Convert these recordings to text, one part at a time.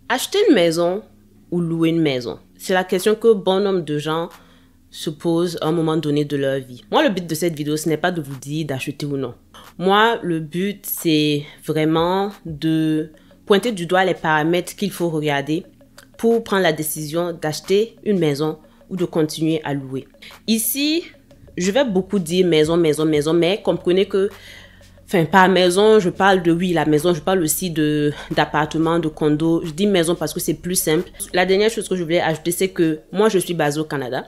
Acheter une maison ou louer une maison? C'est la question que bon nombre de gens se posent à un moment donné de leur vie. Moi, le but de cette vidéo, ce n'est pas de vous dire d'acheter ou non. Moi, le but, c'est vraiment de pointer du doigt les paramètres qu'il faut regarder pour prendre la décision d'acheter une maison ou de continuer à louer. Ici, je vais beaucoup dire maison, maison, maison, mais comprenez que par maison, je parle de, oui, la maison, je parle aussi d'appartement, de condo. Je dis maison parce que c'est plus simple. La dernière chose que je voulais ajouter, c'est que moi, je suis basée au Canada.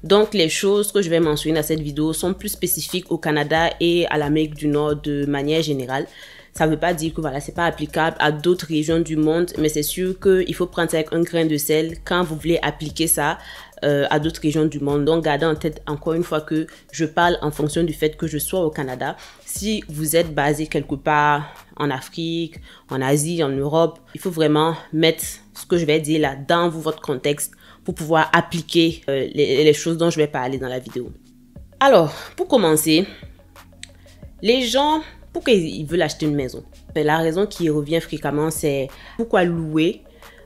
Donc, les choses que je vais mentionner dans cette vidéo sont plus spécifiques au Canada et à l'Amérique du Nord de manière générale. Ça ne veut pas dire que voilà, c'est pas applicable à d'autres régions du monde, mais c'est sûr qu'il faut prendre ça avec un grain de sel quand vous voulez appliquer ça à d'autres régions du monde. Donc, gardez en tête encore une fois que je parle en fonction du fait que je sois au Canada. Si vous êtes basé quelque part en Afrique, en Asie, en Europe, il faut vraiment mettre ce que je vais dire là dans votre contexte pour pouvoir appliquer les choses dont je vais parler dans la vidéo. Alors, pour commencer, les gens, pourquoi ils veulent acheter une maison? La raison qui revient fréquemment, c'est pourquoi louer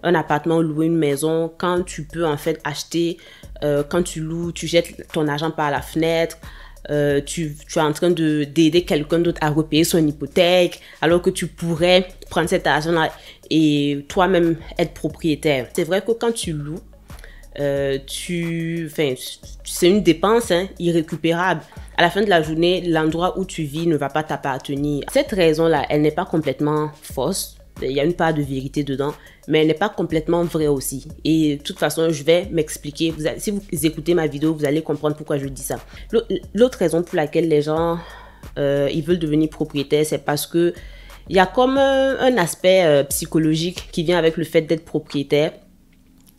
un appartement ou louer une maison quand tu peux en fait acheter, quand tu loues, tu jettes ton argent par la fenêtre, tu es en train d'aider quelqu'un d'autre à repayer son hypothèque, alors que tu pourrais prendre cet argent-là et toi-même être propriétaire. C'est vrai que quand tu loues, c'est une dépense irrécupérable. À la fin de la journée, l'endroit où tu vis ne va pas t'appartenir. Cette raison-là, elle n'est pas complètement fausse. Il y a une part de vérité dedans, mais elle n'est pas complètement vraie aussi. Et de toute façon, je vais m'expliquer. Si vous écoutez ma vidéo, vous allez comprendre pourquoi je dis ça. L'autre raison pour laquelle les gens ils veulent devenir propriétaires, c'est parce que il y a comme un aspect psychologique qui vient avec le fait d'être propriétaire,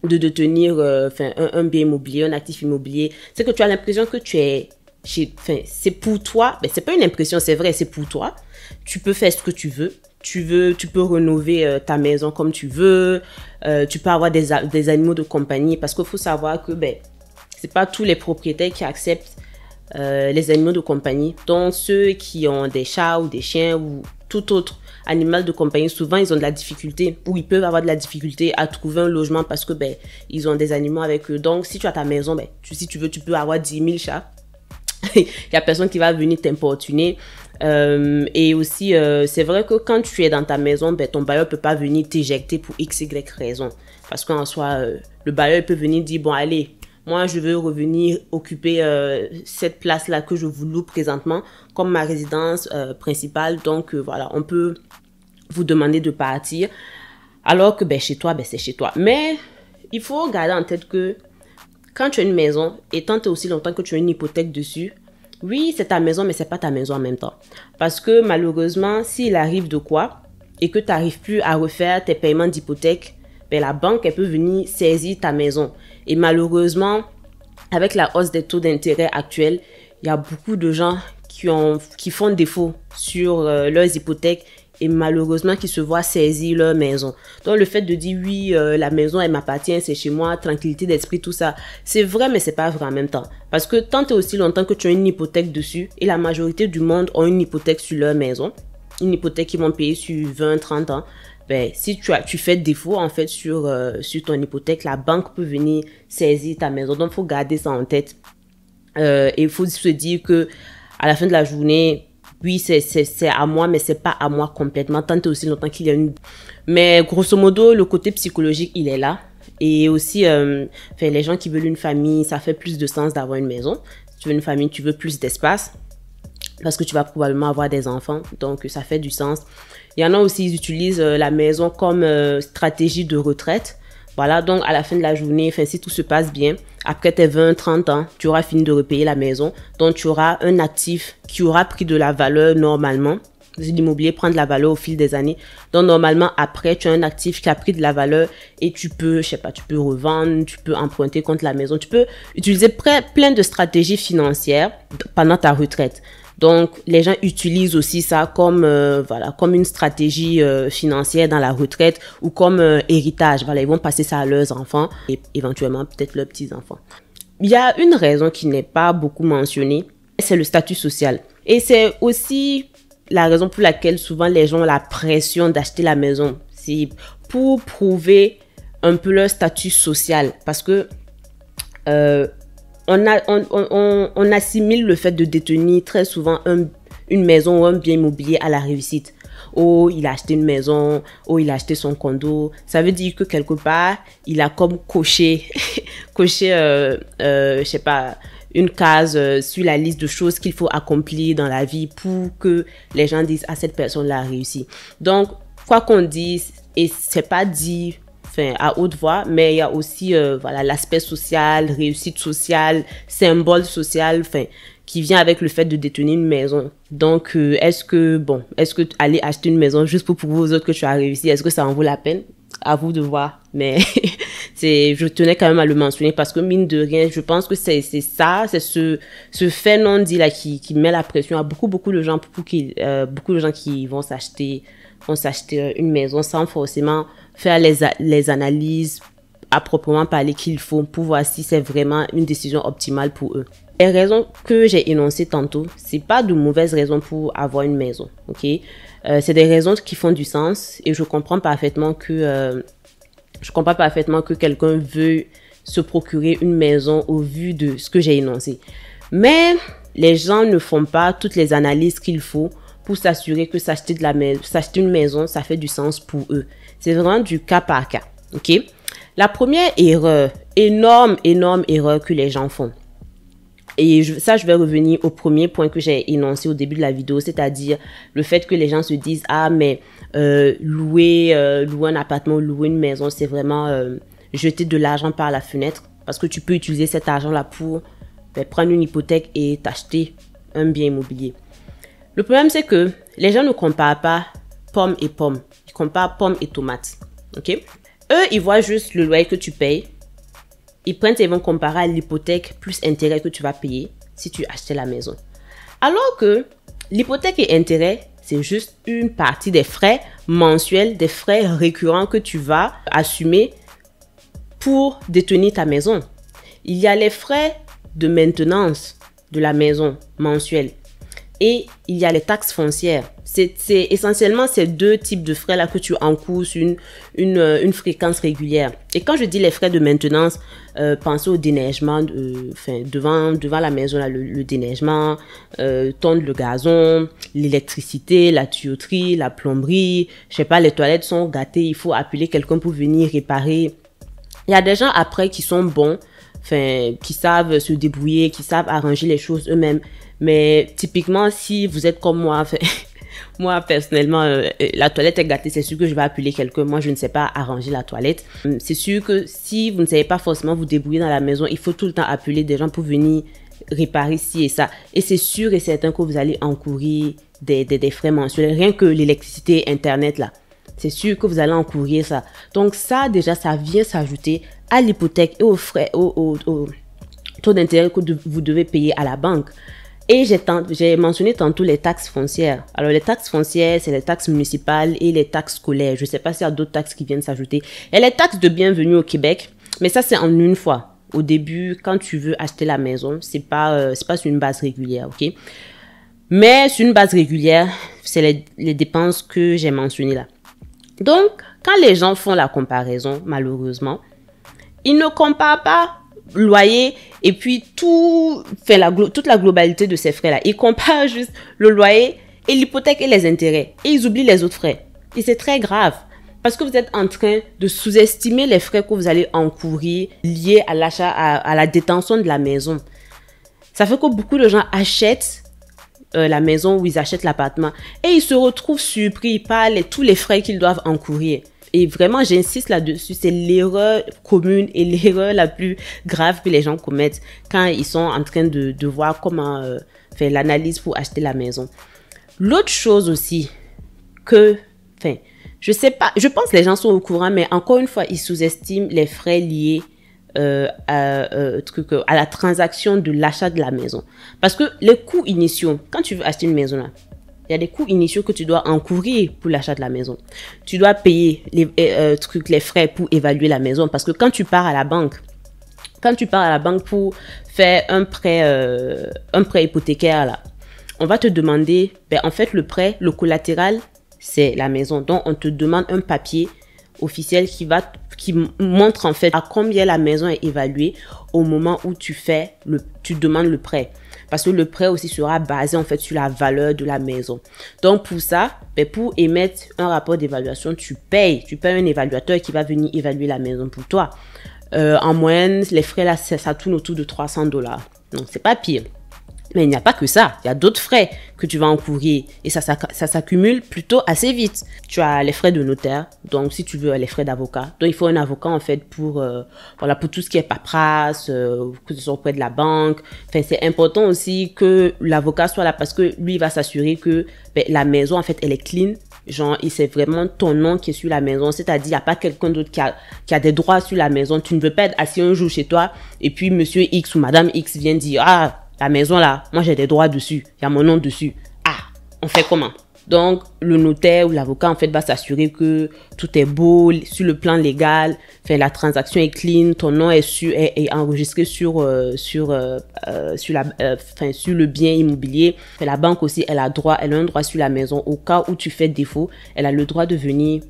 de détenir un bien immobilier, un actif immobilier. C'est que tu as l'impression que tu es c'est pour toi. C'est pas une impression, c'est vrai, c'est pour toi. Tu peux faire ce que tu veux. Tu peux rénover ta maison comme tu veux. Tu peux avoir des animaux de compagnie, parce qu'il faut savoir que c'est pas tous les propriétaires qui acceptent les animaux de compagnie. Donc ceux qui ont des chats ou des chiens ou tout autre animal de compagnie, souvent ils ont de la difficulté, ou ils peuvent avoir de la difficulté à trouver un logement parce que ils ont des animaux avec eux. Donc si tu as ta maison, si tu veux, tu peux avoir 10 000 chats. Il y a personne qui va venir t'importuner. Et aussi, c'est vrai que quand tu es dans ta maison, ton bailleur peut pas venir t'éjecter pour x, y raison. Parce qu'en soi, le bailleur peut venir dire, bon allez, moi je veux revenir occuper cette place-là que je vous loue présentement comme ma résidence principale. Donc voilà, on peut vous demander de partir. Alors que chez toi, c'est chez toi. Mais il faut garder en tête que quand tu as une maison, et tant et aussi longtemps que tu as une hypothèque dessus, oui, c'est ta maison, mais c'est pas ta maison en même temps. Parce que malheureusement, s'il arrive de quoi, et que tu n'arrives plus à refaire tes paiements d'hypothèque, la banque, elle peut venir saisir ta maison. Et malheureusement, avec la hausse des taux d'intérêt actuels, il y a beaucoup de gens qui font défaut sur leurs hypothèques, et malheureusement qui se voient saisir leur maison. Donc le fait de dire oui, la maison elle m'appartient, c'est chez moi, tranquillité d'esprit, tout ça, c'est vrai mais c'est pas vrai en même temps. Parce que tant et aussi longtemps que tu as une hypothèque dessus, et la majorité du monde ont une hypothèque sur leur maison, une hypothèque qu'ils vont payer sur 20-30 ans, si tu fais défaut en fait sur ton hypothèque, la banque peut venir saisir ta maison. Donc il faut garder ça en tête. Et il faut se dire que à la fin de la journée, oui, c'est à moi, mais c'est pas à moi complètement, tant et aussi longtemps qu'il y a une... Mais grosso modo, le côté psychologique, il est là. Et aussi, les gens qui veulent une famille, ça fait plus de sens d'avoir une maison. Si tu veux une famille, tu veux plus d'espace, parce que tu vas probablement avoir des enfants, donc ça fait du sens. Il y en a aussi, ils utilisent la maison comme stratégie de retraite. Voilà, donc à la fin de la journée, si tout se passe bien, après tes 20-30 ans, tu auras fini de repayer la maison. Donc tu auras un actif qui aura pris de la valeur normalement. L'immobilier prend de la valeur au fil des années. Donc normalement, après, tu as un actif qui a pris de la valeur et tu peux, je sais pas, tu peux revendre, tu peux emprunter contre la maison. Tu peux utiliser plein de stratégies financières pendant ta retraite. Donc, les gens utilisent aussi ça comme comme une stratégie financière dans la retraite ou comme héritage. Voilà, ils vont passer ça à leurs enfants et éventuellement peut-être leurs petits-enfants. Il y a une raison qui n'est pas beaucoup mentionnée, c'est le statut social. Et c'est aussi la raison pour laquelle souvent les gens ont la pression d'acheter la maison. C'est pour prouver un peu leur statut social. Parce que on assimile le fait de détenir très souvent une maison ou un bien immobilier à la réussite. Oh, il a acheté une maison. Oh, il a acheté son condo. Ça veut dire que quelque part, il a comme coché, je sais pas, une case sur la liste de choses qu'il faut accomplir dans la vie pour que les gens disent, ah, cette personne-là a réussi. Donc, quoi qu'on dise, et c'est pas dit à haute voix, mais il y a aussi voilà, l'aspect social, réussite sociale, symbole social, qui vient avec le fait de détenir une maison. Donc, est-ce que aller acheter une maison juste pour prouver aux autres que tu as réussi, est-ce que ça en vaut la peine? À vous de voir. Mais je tenais quand même à le mentionner parce que mine de rien, je pense que c'est ce fait non dit là qui met la pression à beaucoup de gens beaucoup de gens qui vont s'acheter une maison sans forcément faire les analyses à proprement parler qu'il faut pour voir si c'est vraiment une décision optimale pour eux. Les raisons que j'ai énoncées tantôt, c'est pas de mauvaises raisons pour avoir une maison, ok? C'est des raisons qui font du sens et je comprends parfaitement que quelqu'un veut se procurer une maison au vu de ce que j'ai énoncé. Mais les gens ne font pas toutes les analyses qu'il faut pour s'assurer que s'acheter une maison, ça fait du sens pour eux. C'est vraiment du cas par cas, ok? La première erreur, énorme erreur que les gens font, et je vais revenir au premier point que j'ai énoncé au début de la vidéo, c'est-à-dire le fait que les gens se disent « Ah, mais louer un appartement, louer une maison, c'est vraiment jeter de l'argent par la fenêtre parce que tu peux utiliser cet argent-là pour prendre une hypothèque et t'acheter un bien immobilier. » Le problème, c'est que les gens ne comparent pas pommes et pommes. Ils comparent pommes et tomates. Ok? Eux, ils voient juste le loyer que tu payes. Ils vont comparer à l'hypothèque plus intérêt que tu vas payer si tu achetais la maison. Alors que l'hypothèque et intérêt, c'est juste une partie des frais mensuels, des frais récurrents que tu vas assumer pour détenir ta maison. Il y a les frais de maintenance de la maison mensuelle et il y a les taxes foncières. C'est essentiellement ces deux types de frais-là que tu encours sur une fréquence régulière. Et quand je dis les frais de maintenance, pensez au déneigement, devant la maison, là, le déneigement, tondre le gazon, l'électricité, la tuyauterie, la plomberie, je sais pas, les toilettes sont gâtées, il faut appeler quelqu'un pour venir réparer. Il y a des gens après qui sont bons, qui savent se débrouiller, qui savent arranger les choses eux-mêmes. Mais typiquement, si vous êtes comme moi, moi, personnellement, la toilette est gâtée, c'est sûr que je vais appeler quelqu'un. Moi, je ne sais pas arranger la toilette. C'est sûr que si vous ne savez pas forcément vous débrouiller dans la maison, il faut tout le temps appeler des gens pour venir réparer ci et ça. Et c'est sûr et certain que vous allez encourir des frais mensuels. Rien que l'électricité, Internet, là. C'est sûr que vous allez encourir ça. Donc ça, déjà, ça vient s'ajouter à l'hypothèque et aux frais, au taux d'intérêt que vous devez payer à la banque. Et j'ai mentionné tantôt les taxes foncières. Alors, les taxes foncières, c'est les taxes municipales et les taxes scolaires. Je ne sais pas s'il y a d'autres taxes qui viennent s'ajouter. Et les taxes de bienvenue au Québec, mais ça, c'est en une fois. Au début, quand tu veux acheter la maison, c'est pas sur une base régulière, ok? Mais sur une base régulière, c'est les dépenses que j'ai mentionnées là. Donc, quand les gens font la comparaison, malheureusement, ils ne comparent pas loyer et puis toute la globalité de ces frais-là. Ils comparent juste le loyer et l'hypothèque et les intérêts. Et ils oublient les autres frais. Et c'est très grave. Parce que vous êtes en train de sous-estimer les frais que vous allez encourir liés à l'achat, à la détention de la maison. Ça fait que beaucoup de gens achètent la maison ou ils achètent l'appartement et ils se retrouvent surpris par tous les frais qu'ils doivent encourir. Et vraiment, j'insiste là-dessus, c'est l'erreur commune et l'erreur la plus grave que les gens commettent quand ils sont en train de voir comment faire l'analyse pour acheter la maison. L'autre chose aussi je sais pas, je pense que les gens sont au courant, mais encore une fois, ils sous-estiment les frais liés à la transaction de l'achat de la maison. Parce que les coûts initiaux, quand tu veux acheter une maison là, il y a des coûts initiaux que tu dois encourir pour l'achat de la maison. Tu dois payer les frais pour évaluer la maison. Parce que quand tu pars à la banque pour faire un prêt hypothécaire là, on va te demander, en fait, le prêt, le collatéral, c'est la maison. Donc, on te demande un papier officiel qui montre en fait à combien la maison est évaluée au moment où tu demandes le prêt. Parce que le prêt aussi sera basé en fait sur la valeur de la maison. Donc pour ça, pour émettre un rapport d'évaluation, tu payes un évaluateur qui va venir évaluer la maison pour toi. En moyenne, les frais là, ça tourne autour de 300 $. Donc c'est pas pire. Mais il n'y a pas que ça. Il y a d'autres frais que tu vas encourir et ça s'accumule plutôt assez vite. Tu as les frais de notaire, donc si tu veux les frais d'avocat. Donc il faut un avocat en fait pour tout ce qui est paperasse, que ce soit auprès de la banque. Enfin, c'est important aussi que l'avocat soit là parce que lui il va s'assurer que la maison en fait elle est clean. Genre, et c'est vraiment ton nom qui est sur la maison. C'est-à-dire, il n'y a pas quelqu'un d'autre qui a des droits sur la maison. Tu ne veux pas être assis un jour chez toi et puis monsieur X ou madame X vient dire « Ah, la maison là, moi j'ai des droits dessus. Il y a mon nom dessus. Ah, on fait comment ?» Donc, le notaire ou l'avocat en fait va s'assurer que tout est beau sur le plan légal. Enfin, la transaction est clean, ton nom est enregistré sur le bien immobilier. Enfin, la banque aussi, elle a un droit sur la maison. Au cas où tu fais défaut, elle a le droit de venir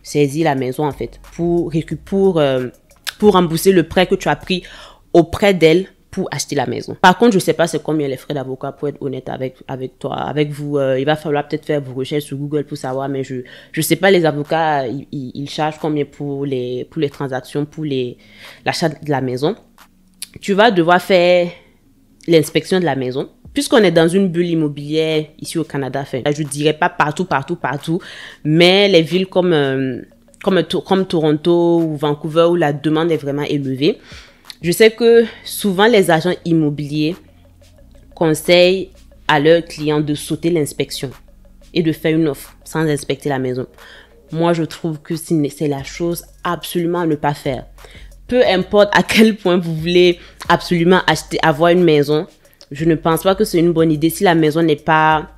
saisir la maison en fait pour rembourser le prêt que tu as pris auprès d'elle pour acheter la maison. Par contre, je sais pas c'est combien les frais d'avocat, pour être honnête avec vous. Il va falloir peut-être faire vos recherches sur Google pour savoir, mais je sais pas les avocats, ils chargent combien pour les transactions, pour l'achat de la maison. Tu vas devoir faire l'inspection de la maison. Puisqu'on est dans une bulle immobilière ici au Canada, je dirais pas partout, mais les villes comme Toronto ou Vancouver où la demande est vraiment élevée, je sais que souvent les agents immobiliers conseillent à leurs clients de sauter l'inspection et de faire une offre sans inspecter la maison. Moi, je trouve que c'est la chose absolument à ne pas faire. Peu importe à quel point vous voulez absolument avoir une maison, je ne pense pas que c'est une bonne idée. Si la maison n'est pas,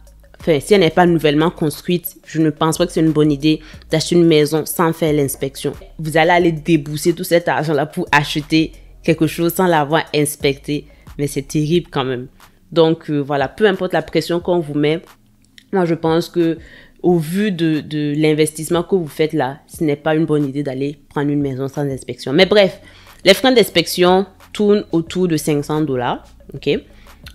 si elle n'est pas nouvellement construite, je ne pense pas que c'est une bonne idée d'acheter une maison sans faire l'inspection. Vous allez aller débourser tout cet argent-là pour acheter quelque chose sans l'avoir inspecté, mais c'est terrible quand même. Donc voilà, peu importe la pression qu'on vous met, moi je pense que au vu de l'investissement que vous faites là, ce n'est pas une bonne idée d'aller prendre une maison sans inspection. Mais bref, les frais d'inspection tournent autour de 500 $, ok?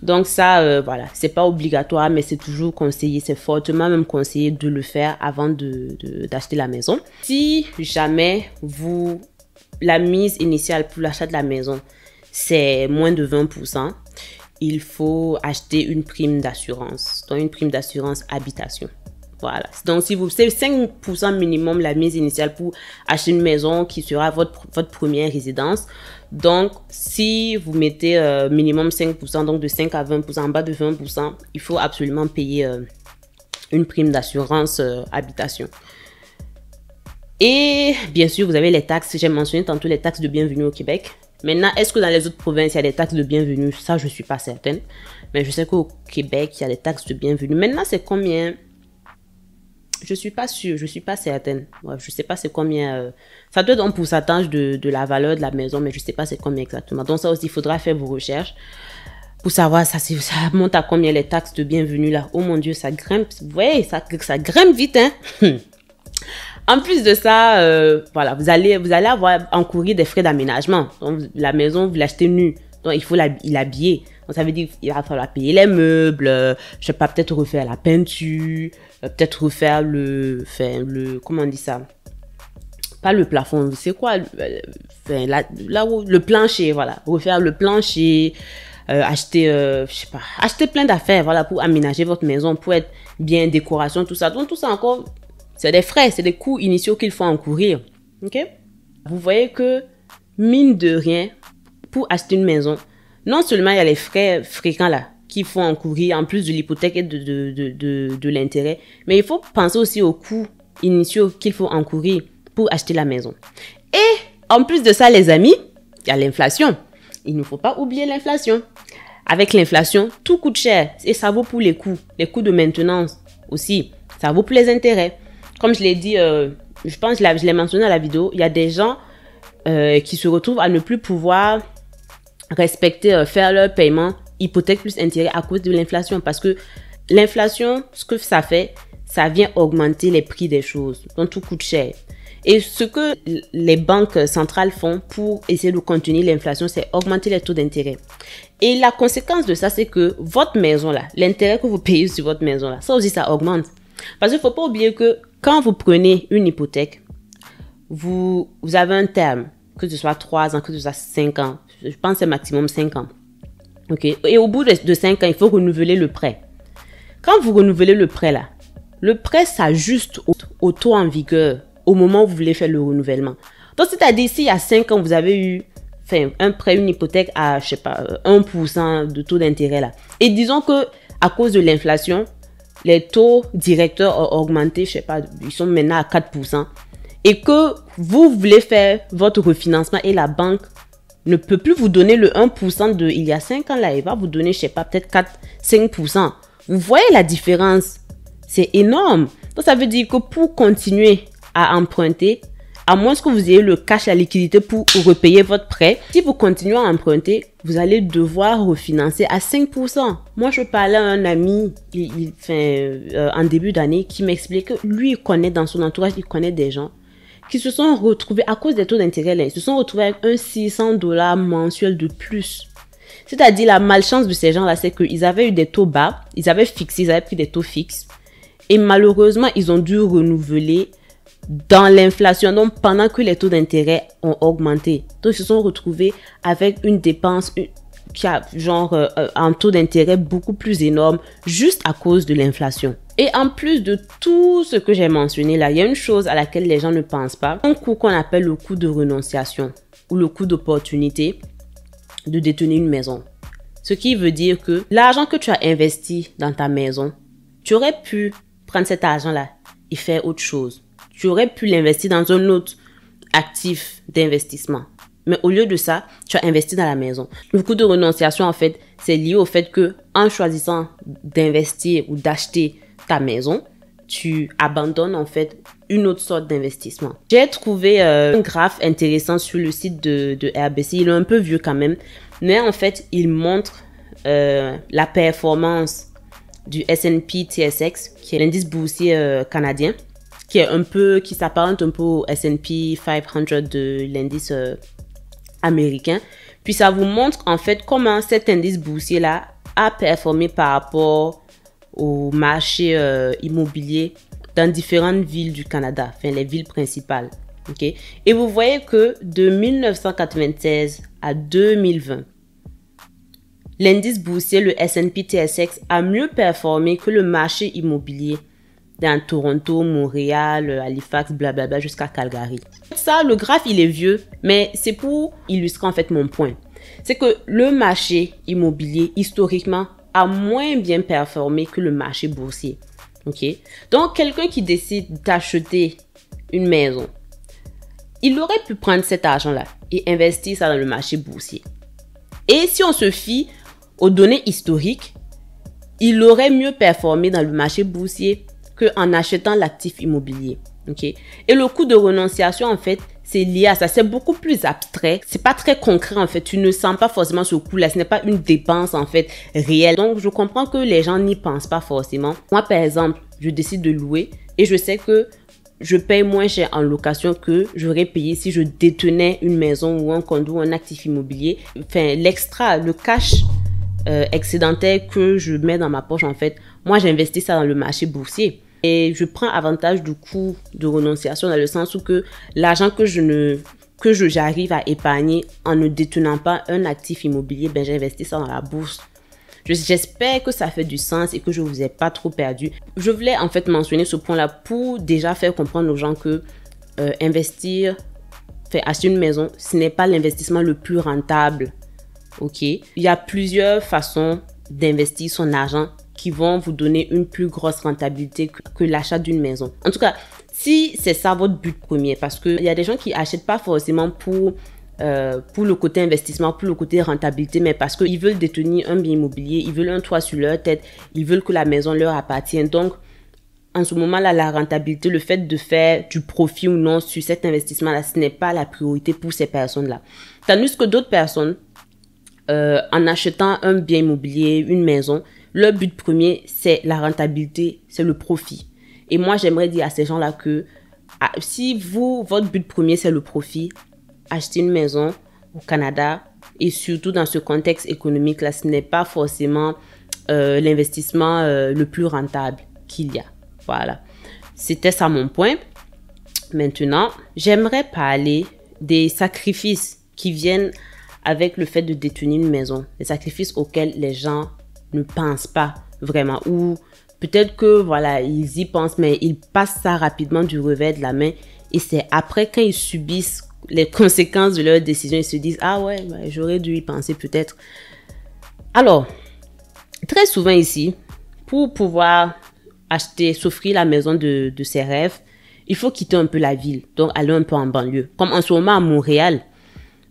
Donc ça, voilà, c'est pas obligatoire, mais c'est toujours conseillé, c'est fortement même conseillé de le faire avant d'acheter la maison. Si jamais la mise initiale pour l'achat de la maison, c'est moins de 20%, il faut acheter une prime d'assurance. Donc, une prime d'assurance habitation. Voilà. Donc, si c'est 5% minimum la mise initiale pour acheter une maison qui sera votre première résidence. Donc, si vous mettez minimum 5%, donc de 5 à 20%, en bas de 20%, il faut absolument payer une prime d'assurance habitation. Et bien sûr, vous avez les taxes. J'ai mentionné tantôt les taxes de bienvenue au Québec. Maintenant, est-ce que dans les autres provinces, il y a des taxes de bienvenue? Ça, je ne suis pas certaine. Mais je sais qu'au Québec, il y a des taxes de bienvenue. Maintenant, c'est combien? Je ne suis pas sûre. Je ne suis pas certaine. Ouais, je ne sais pas c'est combien. Ça doit être un pourcentage de la valeur de la maison, mais je ne sais pas c'est combien exactement. Donc ça aussi, il faudra faire vos recherches pour savoir ça monte à combien les taxes de bienvenue là. Oh mon Dieu, ça grimpe. Vous voyez, ça grimpe vite, hein? En plus de ça, voilà, vous allez encourir des frais d'aménagement. Donc, la maison, vous l'achetez nue. Donc, il faut l'habiller. Donc, ça veut dire qu'il va falloir payer les meubles, je sais pas, peut-être refaire la peinture, peut-être refaire comment on dit ça? Pas le plafond, c'est quoi? Là où, le plancher, voilà. Refaire le plancher, acheter, je sais pas, acheter plein d'affaires, voilà, pour aménager votre maison, pour être bien décoration, tout ça. Donc, tout ça encore, c'est des frais, c'est des coûts initiaux qu'il faut encourir. Ok? Vous voyez que, mine de rien, pour acheter une maison, non seulement il y a les frais fréquents là, qu'il faut encourir, en plus de l'hypothèque et de l'intérêt, mais il faut penser aussi aux coûts initiaux qu'il faut encourir pour acheter la maison. Et, en plus de ça, les amis, il y a l'inflation. Il ne faut pas oublier l'inflation. Avec l'inflation, tout coûte cher. Et ça vaut pour les coûts de maintenance aussi. Ça vaut pour les intérêts. Comme je l'ai dit, je pense que je l'ai mentionné dans la vidéo, il y a des gens qui se retrouvent à ne plus pouvoir faire leur paiement hypothèque plus intérêt à cause de l'inflation. Parce que l'inflation, ce que ça fait, ça vient augmenter les prix des choses. Donc, tout coûte cher. Et ce que les banques centrales font pour essayer de contenir l'inflation, c'est augmenter les taux d'intérêt. Et la conséquence de ça, c'est que votre maison là, l'intérêt que vous payez sur votre maison là, ça aussi, ça augmente. Parce qu'il ne faut pas oublier que quand vous prenez une hypothèque, vous avez un terme, que ce soit 3 ans, que ce soit 5 ans. Je pense que c'est maximum 5 ans. Okay? Et au bout de 5 ans, il faut renouveler le prêt. Quand vous renouvelez le prêt là, le prêt s'ajuste au taux en vigueur au moment où vous voulez faire le renouvellement. Donc, c'est-à-dire, s'il y a 5 ans, vous avez eu un prêt, une hypothèque à, je sais pas, 1% de taux d'intérêt là. Et disons que à cause de l'inflation, les taux directeurs ont augmenté, je sais pas, ils sont maintenant à 4%. Et que vous voulez faire votre refinancement et la banque ne peut plus vous donner le 1% de il y a 5 ans là, il va vous donner, je sais pas, peut-être 4-5%. Vous voyez la différence? C'est énorme. Donc, ça veut dire que pour continuer à emprunter, à moins que vous ayez le cash, la liquidité pour repayer votre prêt, si vous continuez à emprunter, vous allez devoir refinancer à 5%. Moi, je parlais à un ami en début d'année qui m'expliquait que lui, il connaît dans son entourage, il connaît des gens qui se sont retrouvés, à cause des taux d'intérêt, ils se sont retrouvés avec un $600 mensuel de plus. C'est-à-dire, la malchance de ces gens-là, c'est qu'ils avaient eu des taux bas, ils avaient pris des taux fixes. Et malheureusement, ils ont dû renouveler dans l'inflation, donc pendant que les taux d'intérêt ont augmenté. Donc, ils se sont retrouvés avec une dépense qui a un taux d'intérêt beaucoup plus énorme juste à cause de l'inflation. Et en plus de tout ce que j'ai mentionné là, il y a une chose à laquelle les gens ne pensent pas. Un coût qu'on appelle le coût de renonciation ou le coût d'opportunité de détenir une maison. Ce qui veut dire que l'argent que tu as investi dans ta maison, tu aurais pu prendre cet argent-là et faire autre chose. Tu aurais pu l'investir dans un autre actif d'investissement. Mais au lieu de ça, tu as investi dans la maison. Le coût de renonciation, en fait, c'est lié au fait que en choisissant d'investir ou d'acheter ta maison, tu abandonnes en fait une autre sorte d'investissement. J'ai trouvé un graphe intéressant sur le site de RBC. Il est un peu vieux quand même, mais en fait, il montre la performance du S&P TSX, qui est l'indice boursier canadien, qui s'apparente un peu au S&P 500 de l'indice américain. Puis ça vous montre en fait comment cet indice boursier-là a performé par rapport au marché immobilier dans différentes villes du Canada, enfin les villes principales. Okay? Et vous voyez que de 1996 à 2020, l'indice boursier, le S&P TSX, a mieux performé que le marché immobilier dans Toronto, Montréal, Halifax, blablabla, jusqu'à Calgary. Ça, le graphe, il est vieux, mais c'est pour illustrer en fait mon point. C'est que le marché immobilier, historiquement, a moins bien performé que le marché boursier. Ok? Donc, quelqu'un qui décide d'acheter une maison, il aurait pu prendre cet argent-là et investir ça dans le marché boursier. Et si on se fie aux données historiques, il aurait mieux performé dans le marché boursier qu'en achetant l'actif immobilier. Okay? Et le coût de renonciation, en fait, c'est lié à ça. C'est beaucoup plus abstrait. C'est pas très concret, en fait. Tu ne sens pas forcément ce coût-là. Ce n'est pas une dépense, en fait, réelle. Donc, je comprends que les gens n'y pensent pas forcément. Moi, par exemple, je décide de louer et je sais que je paye moins cher en location que j'aurais payé si je détenais une maison ou un condo ou un actif immobilier. Enfin, l'extra, le cash excédentaire que je mets dans ma poche, en fait, moi, j'investis ça dans le marché boursier. Et je prends avantage du coût de renonciation dans le sens où que l'argent que j'arrive à épargner en ne détenant pas un actif immobilier, ben j'investis ça dans la bourse. J'espère que ça fait du sens et que je vous ai pas trop perdu. Je voulais en fait mentionner ce point-là pour déjà faire comprendre aux gens que acheter une maison, ce n'est pas l'investissement le plus rentable. Ok? Il y a plusieurs façons d'investir son argent qui vont vous donner une plus grosse rentabilité que l'achat d'une maison. En tout cas, si c'est ça votre but premier, parce qu'il y a des gens qui achètent pas forcément pour le côté investissement, pour le côté rentabilité, mais parce qu'ils veulent détenir un bien immobilier, ils veulent un toit sur leur tête, ils veulent que la maison leur appartienne. Donc, en ce moment-là, la rentabilité, le fait de faire du profit ou non sur cet investissement-là, ce n'est pas la priorité pour ces personnes-là. Tandis que d'autres personnes, en achetant un bien immobilier, une maison, leur but premier, c'est la rentabilité, c'est le profit. Et moi, j'aimerais dire à ces gens-là que si votre but premier, c'est le profit, acheter une maison au Canada, et surtout dans ce contexte économique-là, ce n'est pas forcément l'investissement le plus rentable qu'il y a. Voilà. C'était ça mon point. Maintenant, j'aimerais parler des sacrifices qui viennent avec le fait de détenir une maison. Les sacrifices auxquels les gens ne pensent pas vraiment. Ou peut-être que, voilà, ils y pensent, mais ils passent ça rapidement du revers de la main. Et c'est après, quand ils subissent les conséquences de leur décision, ils se disent « Ah ouais, j'aurais dû y penser peut-être. » Alors, très souvent ici, pour pouvoir s'offrir la maison de ses rêves, il faut quitter un peu la ville, donc aller un peu en banlieue. Comme en ce moment à Montréal.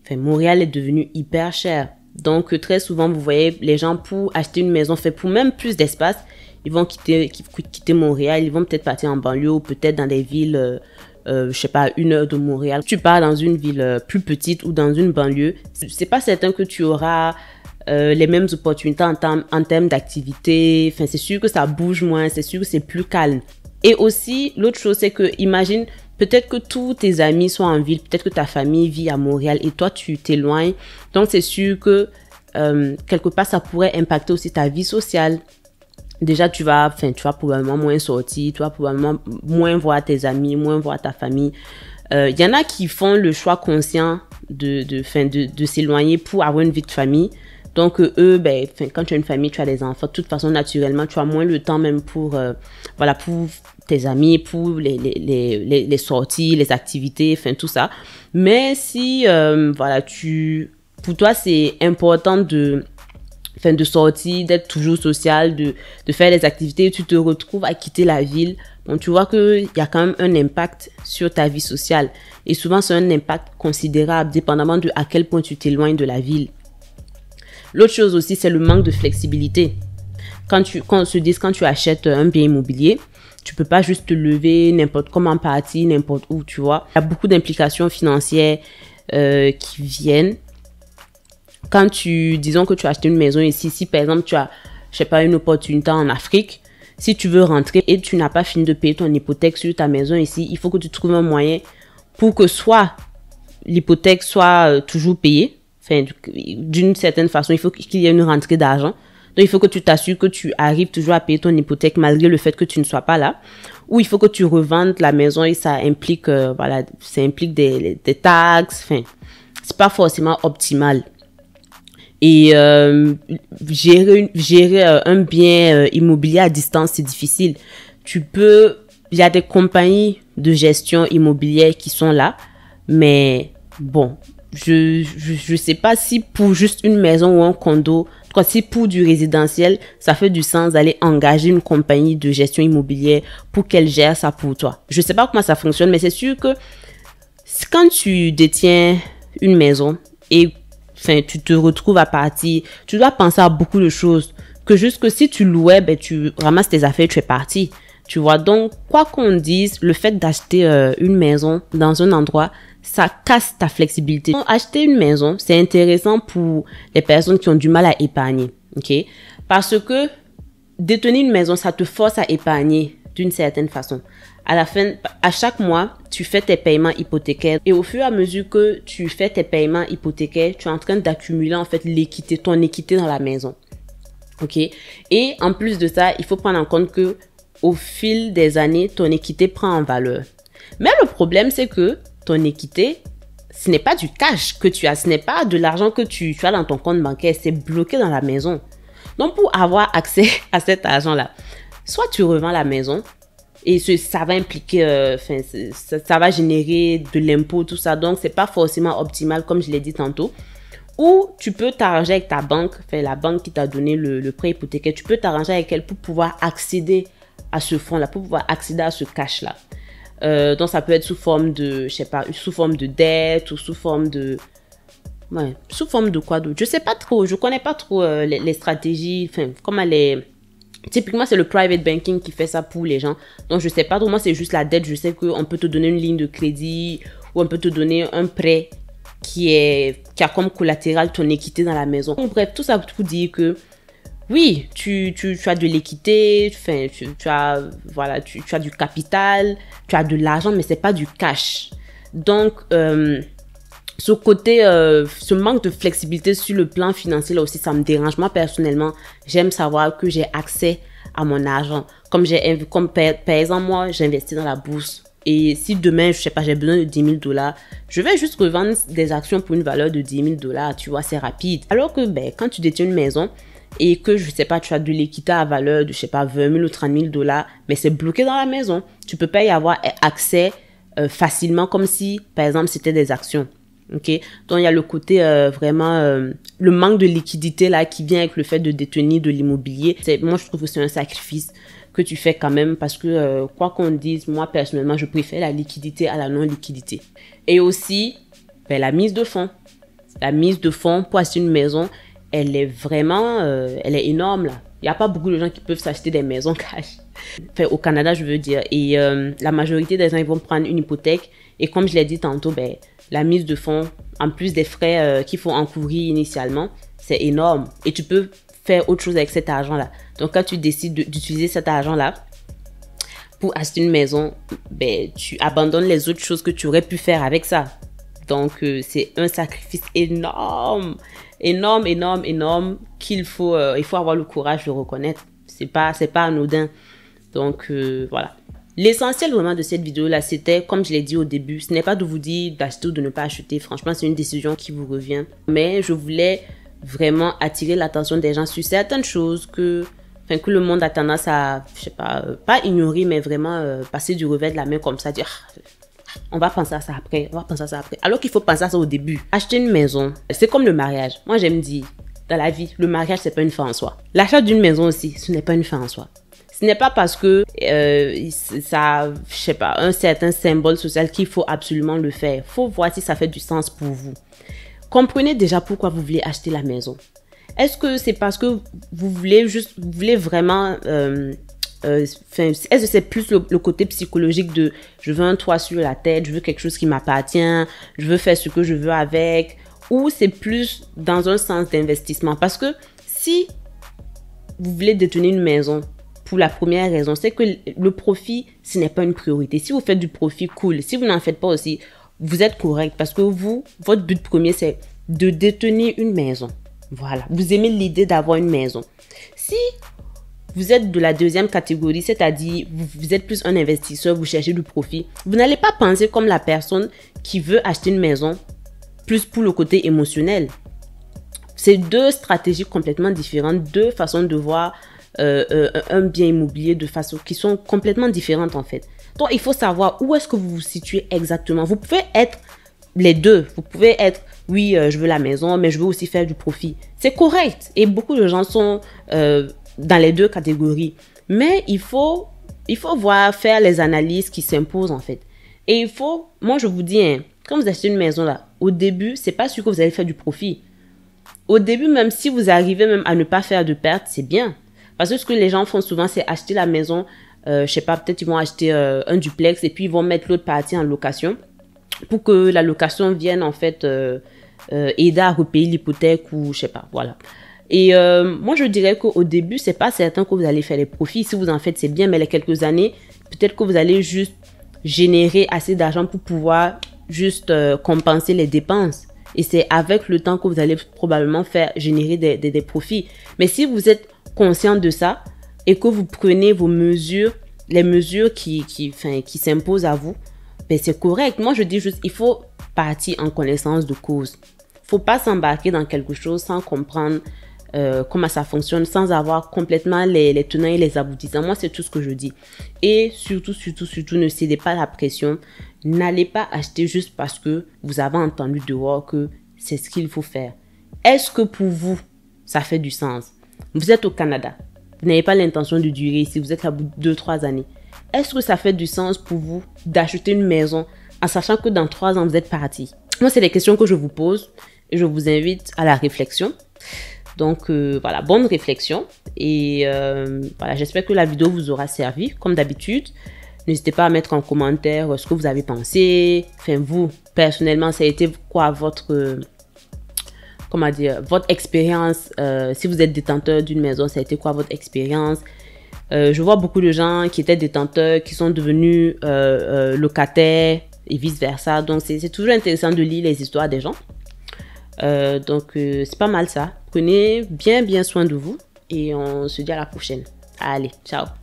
Enfin, Montréal est devenu hyper cher. Donc, très souvent, vous voyez, les gens, pour acheter une maison, pour même plus d'espace, ils vont quitter Montréal, ils vont peut-être partir en banlieue ou peut-être dans des villes, je sais pas, 1 heure de Montréal. Tu pars dans une ville plus petite ou dans une banlieue, c'est pas certain que tu auras les mêmes opportunités en termes d'activité. Enfin, c'est sûr que ça bouge moins, c'est sûr que c'est plus calme. Et aussi, l'autre chose, c'est que, imagine, peut-être que tous tes amis sont en ville, peut-être que ta famille vit à Montréal et toi, tu t'éloignes. Donc, c'est sûr que, quelque part, ça pourrait impacter aussi ta vie sociale. Déjà, tu vas probablement moins sortir, tu vas probablement moins voir tes amis, moins voir ta famille. Y en a qui font le choix conscient de s'éloigner pour avoir une vie de famille. Donc, eux, quand tu as une famille, tu as des enfants. De toute façon, naturellement, tu as moins le temps même pour tes amis, pour les sorties, les activités, tout ça. Mais si, pour toi, c'est important de sortir, d'être toujours social, de faire des activités, tu te retrouves à quitter la ville. Bon, tu vois qu'il y a quand même un impact sur ta vie sociale. Et souvent, c'est un impact considérable, dépendamment de à quel point tu t'éloignes de la ville. L'autre chose aussi, c'est le manque de flexibilité. Quand on se dit, quand tu achètes un bien immobilier, tu peux pas juste te lever n'importe comment partir, n'importe où, tu vois. Il y a beaucoup d'implications financières qui viennent. Quand disons que tu as acheté une maison ici, si par exemple tu as, je sais pas, une opportunité en Afrique, si tu veux rentrer et tu n'as pas fini de payer ton hypothèque sur ta maison ici, il faut que tu trouves un moyen pour que soit l'hypothèque soit toujours payée. Enfin, d'une certaine façon, il faut qu'il y ait une rentrée d'argent. Donc, il faut que tu t'assures que tu arrives toujours à payer ton hypothèque malgré le fait que tu ne sois pas là. Ou il faut que tu revendes la maison et ça implique, ça implique des taxes. Enfin, c'est pas forcément optimal. Et gérer un bien immobilier à distance, c'est difficile. Il y a des compagnies de gestion immobilière qui sont là, mais bon, je sais pas si pour juste une maison ou un condo, en tout cas, si pour du résidentiel, ça fait du sens d'aller engager une compagnie de gestion immobilière pour qu'elle gère ça pour toi. Je sais pas comment ça fonctionne, mais c'est sûr que quand tu détiens une maison et tu te retrouves à partir, tu dois penser à beaucoup de choses. Que juste que si tu louais, tu ramasses tes affaires, tu es parti. Tu vois, donc, quoi qu'on dise, le fait d'acheter une maison dans un endroit, ça casse ta flexibilité. Donc, acheter une maison, c'est intéressant pour les personnes qui ont du mal à épargner, ok? Parce que détenir une maison, ça te force à épargner d'une certaine façon. À la fin, à chaque mois, tu fais tes paiements hypothécaires et au fur et à mesure que tu fais tes paiements hypothécaires, tu es en train d'accumuler en fait l'équité, ton équité dans la maison, ok? Et en plus de ça, il faut prendre en compte que au fil des années, ton équité prend en valeur. Mais le problème, c'est que ton équité, ce n'est pas du cash que tu as, ce n'est pas de l'argent que tu as dans ton compte bancaire, c'est bloqué dans la maison. Donc, pour avoir accès à cet argent-là, soit tu revends la maison et ça va impliquer, ça va générer de l'impôt, tout ça. Donc, c'est pas forcément optimal, comme je l'ai dit tantôt. Ou tu peux t'arranger avec ta banque, la banque qui t'a donné le prêt hypothécaire, tu peux t'arranger avec elle pour pouvoir accéder à ce fonds-là, pour pouvoir accéder à ce cash-là. Donc, ça peut être sous forme de, je sais pas, sous forme de dette ou sous forme de... Ouais, sous forme de quoi d'autre? Je sais pas trop, je connais pas trop les stratégies, comment les... Typiquement, c'est le private banking qui fait ça pour les gens. Donc, je sais pas trop, moi, c'est juste la dette. Je sais qu'on peut te donner une ligne de crédit ou on peut te donner un prêt qui a comme collatéral ton équité dans la maison. Donc, bref, tout ça pour dire que oui, tu as de l'équité, enfin, tu as, voilà, tu as du capital, tu as de l'argent, mais c'est pas du cash. Donc, ce côté, ce manque de flexibilité sur le plan financier, là aussi, ça me dérange. Moi, personnellement, j'aime savoir que j'ai accès à mon argent. Comme par exemple, moi, j'investis dans la bourse. Et si demain, je sais pas, j'ai besoin de 10 000 $, je vais juste revendre des actions pour une valeur de 10 000 $, tu vois, c'est rapide. Alors que, ben, quand tu détiens une maison et que, je sais pas, tu as de l'équité à valeur de, je sais pas, 20 000 ou 30 000 $, mais c'est bloqué dans la maison. Tu peux pas y avoir accès facilement comme si, par exemple, c'était des actions. Ok, donc il y a le côté vraiment le manque de liquidité là qui vient avec le fait de détenir de l'immobilier. Moi je trouve que c'est un sacrifice que tu fais quand même parce que quoi qu'on dise, moi personnellement je préfère la liquidité à la non liquidité. Et aussi ben, la mise de fonds. La mise de fonds pour acheter une maison, elle est vraiment elle est énorme là. Il n'y a pas beaucoup de gens qui peuvent s'acheter des maisons cash. Enfin, au Canada, je veux dire. Et la majorité des gens, ils vont prendre une hypothèque. Et comme je l'ai dit tantôt, ben, la mise de fonds, en plus des frais qu'il faut encourir initialement, c'est énorme. Et tu peux faire autre chose avec cet argent-là. Donc, quand tu décides d'utiliser cet argent-là pour acheter une maison, ben, tu abandonnes les autres choses que tu aurais pu faire avec ça. Donc, c'est un sacrifice énorme, énorme, énorme, énorme qu'il faut, il faut avoir le courage de reconnaître. C'est pas anodin. Donc, voilà. L'essentiel vraiment de cette vidéo-là, c'était, comme je l'ai dit au début, ce n'est pas de vous dire d'acheter ou de ne pas acheter. Franchement, c'est une décision qui vous revient. Mais je voulais vraiment attirer l'attention des gens sur certaines choses que le monde a tendance à, je sais pas ignorer, mais vraiment passer du revers de la main comme ça, dire on va penser à ça après, on va penser à ça après. Alors qu'il faut penser à ça au début. Acheter une maison, c'est comme le mariage. Moi, j'aime dire, dans la vie, le mariage, c'est pas une fin en soi. L'achat d'une maison aussi, ce n'est pas une fin en soi. Ce n'est pas parce que ça, je sais pas, un certain symbole social qu'il faut absolument le faire. Faut voir si ça fait du sens pour vous. Comprenez déjà pourquoi vous voulez acheter la maison. Est-ce que c'est parce que vous voulez vraiment est-ce que c'est plus le côté psychologique de je veux un toit sur la tête, je veux quelque chose qui m'appartient, je veux faire ce que je veux avec, ou c'est plus dans un sens d'investissement? Parce que si vous voulez détenir une maison, pour la première raison, c'est que le profit, ce n'est pas une priorité. Si vous faites du profit, cool. Si vous n'en faites pas aussi, vous êtes correct parce que votre but premier, c'est de détenir une maison. Voilà. Vous aimez l'idée d'avoir une maison. Si vous êtes de la deuxième catégorie, c'est-à-dire vous êtes plus un investisseur, vous cherchez du profit, vous n'allez pas penser comme la personne qui veut acheter une maison plus pour le côté émotionnel. C'est deux stratégies complètement différentes, deux façons de voir un bien immobilier de façon qui sont complètement différentes en fait. Donc il faut savoir où est-ce que vous vous situez exactement. Vous pouvez être les deux. Vous pouvez être oui, je veux la maison, mais je veux aussi faire du profit. C'est correct. Et beaucoup de gens sont dans les deux catégories. Mais il faut faire les analyses qui s'imposent en fait. Et moi je vous dis, hein, quand vous achetez une maison là, au début, c'est pas sûr que vous allez faire du profit. Au début, même si vous arrivez même à ne pas faire de perte, c'est bien. Parce que ce que les gens font souvent, c'est acheter la maison, je sais pas, peut-être ils vont acheter un duplex et puis ils vont mettre l'autre partie en location pour que la location vienne en fait aider à repayer l'hypothèque ou je sais pas, voilà. Et moi, je dirais qu'au début, c'est pas certain que vous allez faire les profits. Si vous en faites, c'est bien, mais les quelques années, peut-être que vous allez juste générer assez d'argent pour pouvoir juste compenser les dépenses. Et c'est avec le temps que vous allez probablement générer des profits. Mais si vous êtes conscient de ça et que vous prenez vos mesures, les mesures qui s'imposent à vous, ben c'est correct. Moi, je dis juste, il faut partir en connaissance de cause. Faut pas s'embarquer dans quelque chose sans comprendre comment ça fonctionne, sans avoir complètement les tenants et les aboutissants. Moi, c'est tout ce que je dis. Et surtout, ne cédez pas à la pression. N'allez pas acheter juste parce que vous avez entendu dehors que c'est ce qu'il faut faire. Est-ce que pour vous, ça fait du sens? Vous êtes au Canada. Vous n'avez pas l'intention de durer ici. Vous êtes là pour 2-3 années. Est-ce que ça fait du sens pour vous d'acheter une maison en sachant que dans 3 ans, vous êtes parti? Moi, c'est des questions que je vous pose et je vous invite à la réflexion. Donc, voilà, bonne réflexion. Et voilà, j'espère que la vidéo vous aura servi, comme d'habitude. N'hésitez pas à mettre en commentaire ce que vous avez pensé. Enfin, vous, personnellement, ça a été quoi votre comment dire, votre expérience. Si vous êtes détenteur d'une maison, ça a été quoi votre expérience? Je vois beaucoup de gens qui étaient détenteurs, qui sont devenus locataires et vice-versa. Donc, c'est toujours intéressant de lire les histoires des gens. Donc, c'est pas mal ça. Prenez bien soin de vous et on se dit à la prochaine. Allez, ciao!